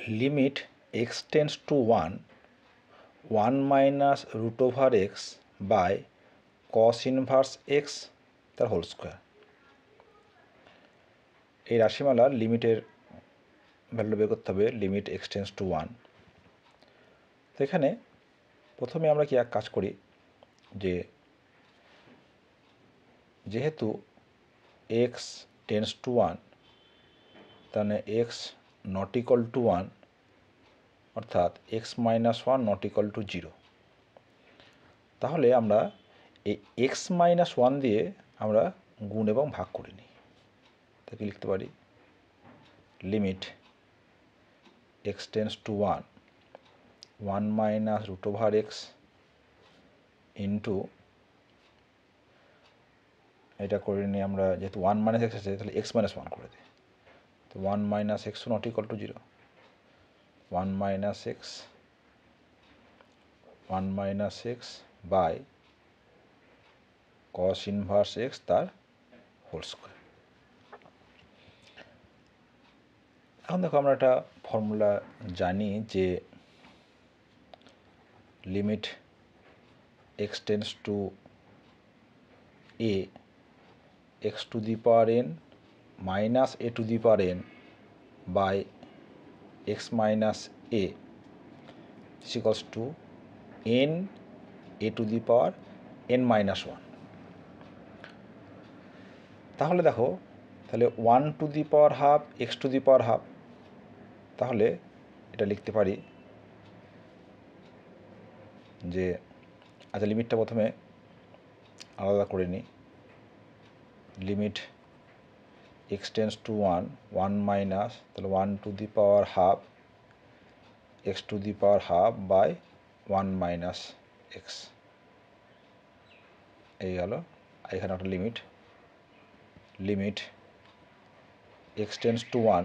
limit x tends to 1, 1 minus root over x by cos inverse x তার whole square. এই রাশিমালার লিমিটের value বের করতে হবে, লিমিট x টেন্স টু 1। তো এখানে প্রথমে আমরা কি এক কাজ করি, যে যেহেতু x টেন্স টু 1, তাহলে x নট ইকুয়াল টু 1, অর্থাৎ x minus 1 not equal to 0। তাহলে আমরা এই x মাইনাস 1 দিয়ে আমরা গুণ এবং ভাগ করে নিই। তাকে লিখতে পারি limit x tends to 1, 1 minus root over x into, এটা করে নিই আমরা, যেহেতু 1 মাইনাস x আছে তাহলে x মাইনাস 1 করে দিই। তো 1 minus x not equal to 0, 1 minus x by cos inverse x তার হোল স্কোয়ার। এখন দেখো আমরা একটা ফর্মুলা জানি যে limit x tends to a, x to the power n minus a to the power n by x minus a equals to n a to the power n minus 1। তাহলে দেখো, তাহলে 1 to the power half x to the power half, তাহলে এটা লিখতে পারি যে, আচ্ছা লিমিটটা প্রথমে আলাদা করে নিই। Limit x tends to 1, 1 minus, তাহলে 1 to the power half x to the power half by 1 minus x, এই গেল। এখানে একটা limit x tends to 1,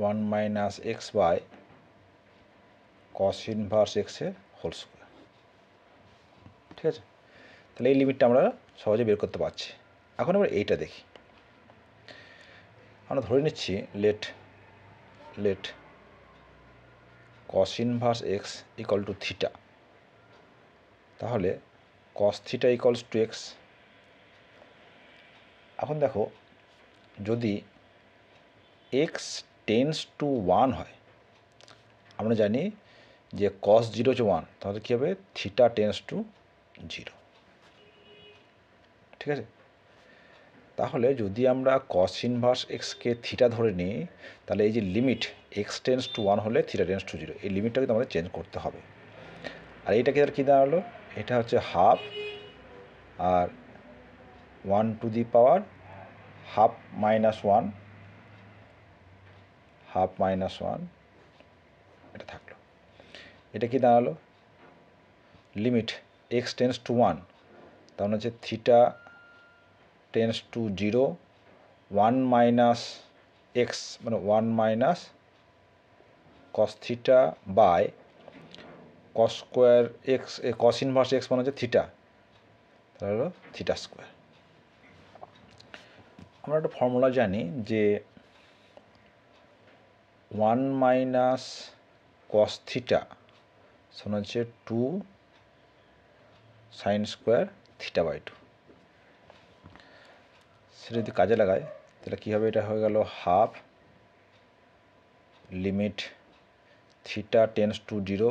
1 minus x by cos inverse x এর হোল স্কোয়ার। ঠিক আছে, তাহলে এই লিমিটটা আমরা সহজে বের করতে পারছি। এখন আমরা এইটা দেখি। আমরা ধরে নিচ্ছি let cos inverse x equal to theta. তাহলে cos theta equals to x। এখন দেখো, যদি x টেন্স টু 1 হয়, আমরা জানি যে cos 0 হচ্ছে 1, তাহলে কী হবে, থিটা টেন্স টু 0। ঠিক আছে, তাহলে যদি আমরা cos ইনভার্স এক্সকে থিটা ধরে নিই, তাহলে এই যে লিমিট x টেন্স টু 1 হলে থিটা টেন্স টু 0, এই লিমিটটা কিন্তু আমাদের চেঞ্জ করতে হবে। আর এইটাকে কী দাঁড়ালো, এটা হচ্ছে হাফ, আর 1 to the power half minus 1, এটা থাকলো। এটা কি দাঁড়ালো, লিমিট x টেন্স টু 1, তাহলে হচ্ছে theta tends to 0, 1 minus x মানে 1 minus cos theta by cos square x, cos inverse x মানে হচ্ছে থিটা, তাহলে হলো থিটা স্কোয়ার। আমরা একটা ফর্মুলা জানি যে 1 মাইনাস cos থিটা সমান হচ্ছে 2 সাইন স্কোয়ার থিটা বাই 2। সেটা যদি কাজে লাগায় তাহলে কী হবে, এটা হয়ে গেল half limit theta tends to 0,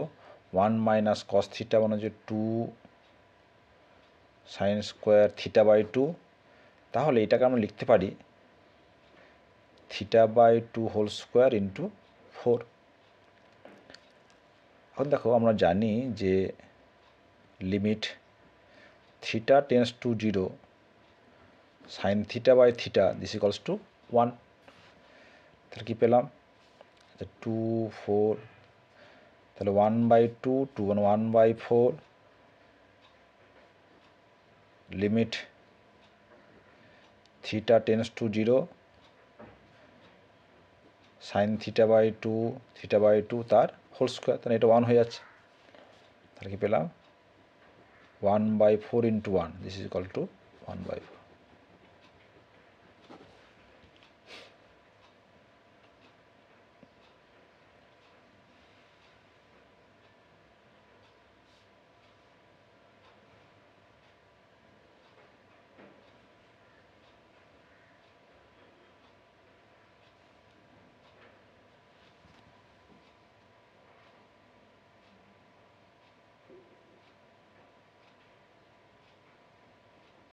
1 minus cos theta মানে হচ্ছে 2 সাইন স্কোয়ার থিটা বাই 2। তাহলে এটাকে আমরা লিখতে পারি theta by 2 whole square into 4। এখন দেখো, আমরা জানি যে limit theta tends to 0 sine theta by theta this equals to 1। তাহলে কী পেলাম, 2 4, তাহলে 1/2, 2 1/4 limit theta tends to 0 sine theta by 2 তার হোল স্কোয়ার, তাহলে এটা 1 হয়ে যাচ্ছে। তাহলে কি পেলাম, 1/4 into 1 this is equal to 1/4।